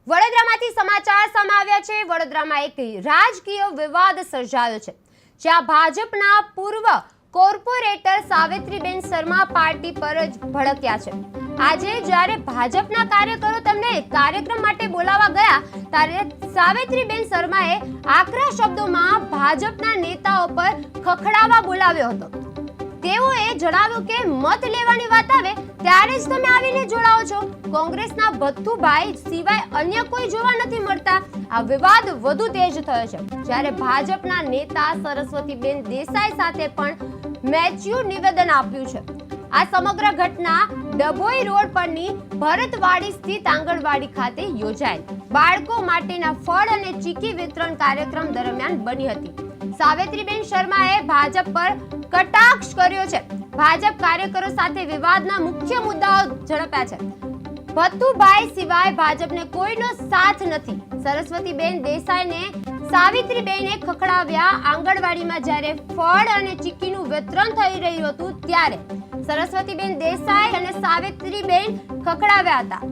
વડોદરામાંથી સમાચાર સામે આવ્યા છે। વડોદરામાં એક રાજકીય વિવાદ સર્જાયો છે, જ્યાં ભાજપના પૂર્વ કોર્પોરેટર સાવિત્રીબેન શર્મા પાર્ટી પર જ ભડક્યા છે। આજે જ્યારે ભાજપના કાર્યકરો તેમને કાર્યક્રમ માટે બોલાવવા ગયા, ત્યારે સાવિત્રીબેન શર્માએ આકરા શબ્દોમાં ભાજપના નેતાઓ પર ખખડાવવા બોલાવ્યો હતો। તેઓએ જણાવ્યું કે મત લેવાની વાત આવે ત્યારે જ તમે આવીને જોડાઓ છો। કોંગ્રેસના ભથ્થુભાઈ સિવાય અન્ય કોઈ જોવા નથી મળતા। આ વિવાદ વધુ તેજ થયો છે, જ્યારે ભાજપના નેતા સરસ્વતીબેન દેસાઈ સાથે પણ મેચ્યોર નિવેદન આપ્યું છે। આ સમગ્ર ઘટના ડભોઈ રોડ પરની ભરતવાડી સ્થિત આંગણવાડી ખાતે યોજાયેલ બાળકો માટેના ફળ અને ચીકી વિતરણ કાર્યક્રમ દરમિયાન બની હતી। સાવિત્રીબેન શર્માએ ભાજપ પર કટાક્ષ કર્યો છે। ભાજપ કાર્યકરો સાથે વિવાદના મુખ્ય મુદ્દાઓ ઝડપ્યા છે। ભથ્થુભાઈ સિવાય ભાજપને કોઈનો સાથ નથી। સરસ્વતીબેન દેસાઈને સાવિત્રીબેને ખખડાવ્યા। આંગણવાડીમાં જ્યારે ફળ અને ચીકીનું વિતરણ થઈ રહ્યું હતું, ત્યારે સરસ્વતીબેન દેસાઈ અને સાવિત્રીબેન ખખડાવ્યા હતા।